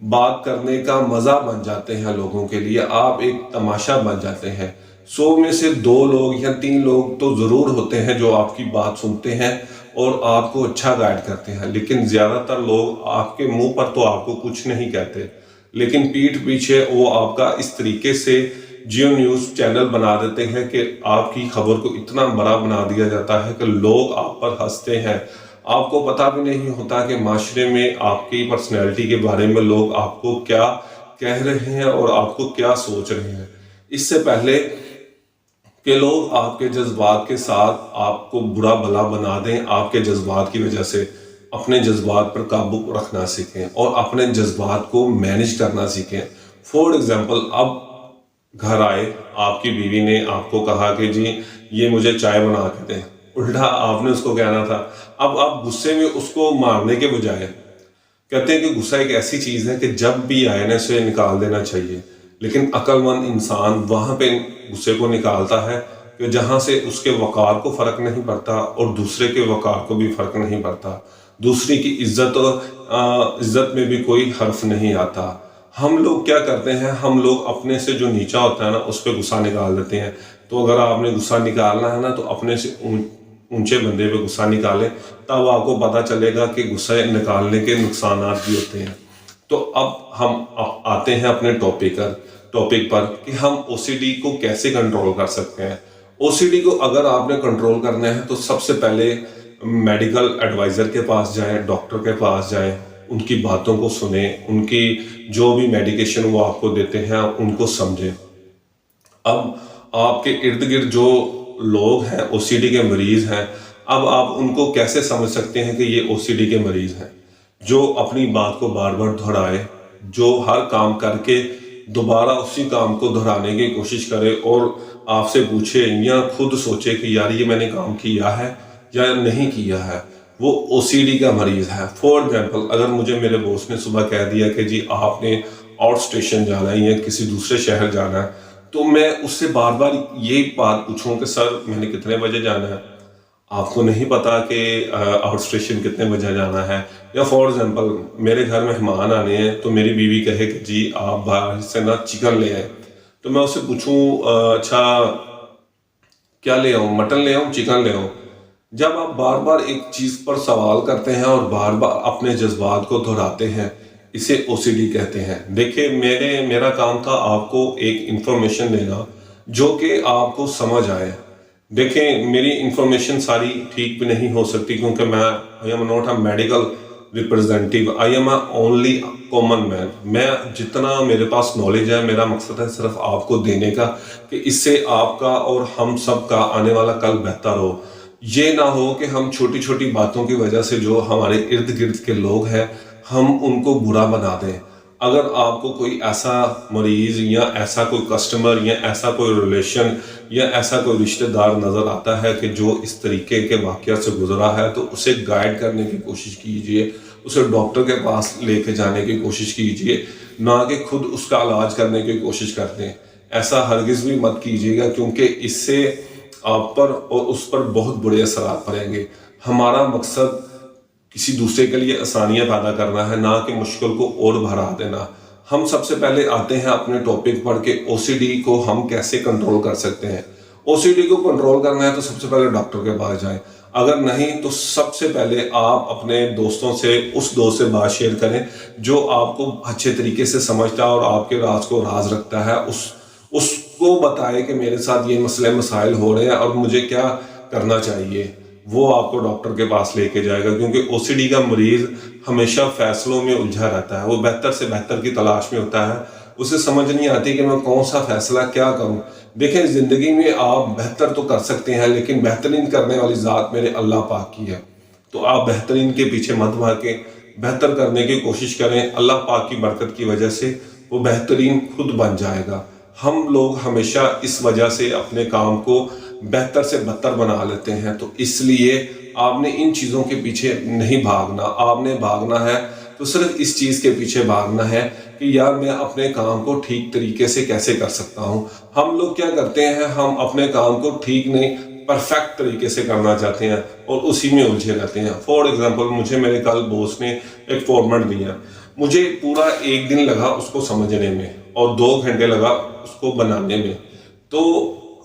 بات کرنے کا مزہ بن جاتے ہیں لوگوں کے لیے، آپ ایک تماشا بن جاتے ہیں۔ 100 میں سے 2 لوگ یا 3 لوگ تو ضرور ہوتے ہیں جو آپ کی بات سنتے ہیں اور آپ کو اچھا گائیڈ کرتے ہیں، لیکن زیادہ تر لوگ آپ کے منہ پر تو آپ کو کچھ نہیں کہتے، لیکن پیٹھ پیچھے وہ آپ کا اس طریقے سے جیو نیوز چینل بنا دیتے ہیں کہ آپ کی خبر کو اتنا بڑا بنا دیا جاتا ہے کہ لوگ آپ پر ہنستے ہیں۔ آپ کو پتہ بھی نہیں ہوتا کہ معاشرے میں آپ کی پرسنالٹی کے بارے میں لوگ آپ کو کیا کہہ رہے ہیں اور آپ کو کیا سوچ رہے ہیں۔ اس سے پہلے کہ لوگ آپ کے جذبات کے ساتھ آپ کو برا بھلا بنا دیں، آپ کے جذبات کی وجہ سے اپنے جذبات پر قابو رکھنا سیکھیں اور اپنے جذبات کو مینج کرنا سیکھیں۔ فور ایگزامپل، اب گھر آئے، آپ کی بیوی نے آپ کو کہا کہ جی یہ مجھے چائے بنا کے دیں، الٹا آپ نے اس کو کہنا تھا۔ اب آپ غصے میں اس کو مارنے کے بجائے کہتے ہیں کہ غصہ ایک ایسی چیز ہے کہ جب بھی آئے نا اسے نکال دینا چاہیے، لیکن عقل مند انسان وہاں پہ غصے کو نکالتا ہے کہ جہاں سے اس کے وقار کو فرق نہیں پڑتا اور دوسرے کے وقار کو بھی فرق نہیں پڑتا، دوسری کی عزت میں بھی کوئی حرف نہیں آتا۔ ہم لوگ کیا کرتے ہیں، ہم لوگ اپنے سے جو نیچا ہوتا ہے نا اس پہ غصہ نکال دیتے ہیں۔ تو اگر آپ نے غصہ نکالنا ہے نا تو اپنے سے اونچے بندے پہ غصہ نکالیں، تب آپ کو پتہ چلے گا کہ غصہ نکالنے کے نقصانات بھی ہوتے ہیں۔ تو اب ہم آتے ہیں اپنے ٹاپک پر کہ ہم او سی ڈی کو کیسے کنٹرول کر سکتے ہیں۔ او سی ڈی کو اگر آپ نے کنٹرول کرنا ہے تو سب سے پہلے میڈیکل ایڈوائزر کے پاس جائیں، ڈاکٹر کے پاس جائیں، ان کی باتوں کو سنیں، ان کی جو بھی میڈیکیشن وہ آپ کو دیتے ہیں ان کو سمجھیں۔ اب آپ کے ارد گرد جو لوگ ہیں او سی ڈی کے مریض ہیں، اب آپ ان کو کیسے سمجھ سکتے ہیں کہ یہ او سی ڈی کے مریض ہیں؟ جو اپنی بات کو بار بار دہرائے، جو ہر کام کر کے دوبارہ اسی کام کو دہرانے کی کوشش کرے اور آپ سے پوچھے یا خود سوچے کہ یار یہ میں نے کام کیا ہے یا نہیں کیا ہے، وہ او سی ڈی کا مریض ہے۔ فور ایگزامپل، اگر مجھے میرے باس نے صبح کہہ دیا کہ جی آپ نے آؤٹ اسٹیشن جانا ہے یا کسی دوسرے شہر جانا ہے، تو میں اس سے بار بار یہ بات پوچھوں کہ سر میں نے کتنے بجے جانا ہے؟ آپ کو نہیں پتا کہ آؤٹ اسٹیشن کتنے بجے جانا ہے؟ یا فور ایگزامپل میرے گھر مہمان آنے ہیں تو میری بیوی کہے کہ جی آپ باہر سے نا چکن لے آئیں، تو میں اسے پوچھوں اچھا کیا لے آؤں، مٹن لے آؤں چکن لے آؤں؟ جب آپ بار بار ایک چیز پر سوال کرتے ہیں اور بار بار اپنے جذبات کو دہراتے ہیں، اسے او سی ڈی کہتے ہیں۔ دیکھیں میرا کام تھا آپ کو ایک انفارمیشن دینا جو کہ آپ کو سمجھ آئے۔ دیکھیں میری انفارمیشن ساری ٹھیک بھی نہیں ہو سکتی کیونکہ میں I am not a medical representative, I am a only common man۔ میں جتنا میرے پاس نالج ہے، میرا مقصد ہے صرف آپ کو دینے کا کہ اس سے آپ کا اور ہم سب کا آنے والا کل بہتر ہو۔ یہ نہ ہو کہ ہم چھوٹی چھوٹی باتوں کی وجہ سے جو ہمارے ارد گرد کے لوگ ہیں ہم ان کو برا بنا دیں۔ اگر آپ کو کوئی ایسا مریض یا ایسا کوئی کسٹمر یا ایسا کوئی ریلیشن یا ایسا کوئی رشتہ دار نظر آتا ہے کہ جو اس طریقے کے واقعات سے گزرا ہے تو اسے گائیڈ کرنے کی کوشش کیجئے، اسے ڈاکٹر کے پاس لے کے جانے کی کوشش کیجئے، نہ کہ خود اس کا علاج کرنے کی کوشش کرتے ہیں۔ ایسا ہرگز بھی مت کیجئے گا کیونکہ اس سے آپ پر اور اس پر بہت برے اثرات پڑیں گے۔ ہمارا مقصد کسی دوسرے کے لیے آسانیاں پیدا کرنا ہے، نہ کہ مشکل کو اور بڑھا دینا۔ ہم سب سے پہلے آتے ہیں اپنے ٹاپک پر کہ او سی ڈی کو ہم کیسے کنٹرول کر سکتے ہیں۔ او سی ڈی کو کنٹرول کرنا ہے تو سب سے پہلے ڈاکٹر کے پاس جائیں، اگر نہیں تو سب سے پہلے آپ اپنے دوستوں سے اس دوست سے بات شیئر کریں جو آپ کو اچھے طریقے سے سمجھتا ہے اور آپ کے راز کو راز رکھتا ہے، اس کو بتائے کہ میرے ساتھ یہ مسئلے مسائل ہو رہے ہیں اور مجھے کیا کرنا چاہیے۔ وہ آپ کو ڈاکٹر کے پاس لے کے جائے گا کیونکہ او سی ڈی کا مریض ہمیشہ فیصلوں میں الجھا رہتا ہے، وہ بہتر سے بہتر کی تلاش میں ہوتا ہے، اسے سمجھ نہیں آتی کہ میں کون سا فیصلہ کیا کروں۔ دیکھیں زندگی میں آپ بہتر تو کر سکتے ہیں لیکن بہترین کرنے والی ذات میرے اللہ پاک کی ہے، تو آپ بہترین کے پیچھے مت بھاگیں، بہتر کرنے کی کوشش کریں، اللہ پاک کی برکت کی وجہ سے وہ بہترین خود بن جائے گا۔ ہم لوگ ہمیشہ اس وجہ سے اپنے کام کو بہتر سے بہتر بنا لیتے ہیں، تو اس لیے آپ نے ان چیزوں کے پیچھے نہیں بھاگنا، آپ نے بھاگنا ہے تو صرف اس چیز کے پیچھے بھاگنا ہے کہ یار میں اپنے کام کو ٹھیک طریقے سے کیسے کر سکتا ہوں۔ ہم لوگ کیا کرتے ہیں، ہم اپنے کام کو ٹھیک نہیں پرفیکٹ طریقے سے کرنا چاہتے ہیں اور اسی میں الجھے رہتے ہیں۔ فور ایگزامپل مجھے میرے کل باس نے ایک فارمیٹ دیا، مجھے پورا 1 دن لگا اس کو سمجھنے میں اور 2 گھنٹے لگا اس کو بنانے میں. تو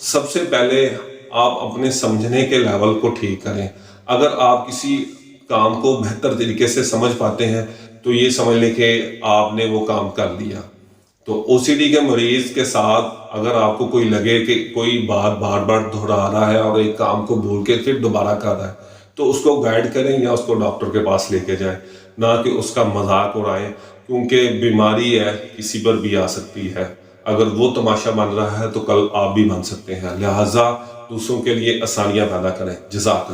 سب سے پہلے آپ اپنے سمجھنے کے لیول کو ٹھیک کریں. اگر آپ کسی کام کو بہتر طریقے سے سمجھ پاتے ہیں تو یہ سمجھ لیں کہ آپ نے وہ کام کر لیا. تو او سی ڈی کے مریض کے ساتھ اگر آپ کو کوئی لگے کہ کوئی بات بار بار دہرا رہا ہے اور ایک کام کو بھول کے پھر دوبارہ کر رہا ہے تو اس کو گائیڈ کریں یا اس کو ڈاکٹر کے پاس لے کے جائیں، نہ کہ اس کا مذاق اڑائیں، کیونکہ بیماری ہے کسی پر بھی آ سکتی ہے. اگر وہ تماشا بن رہا ہے تو کل آپ بھی بن سکتے ہیں. لہٰذا دوسروں کے لیے آسانیاں پیدا کریں. جزاک اللہ.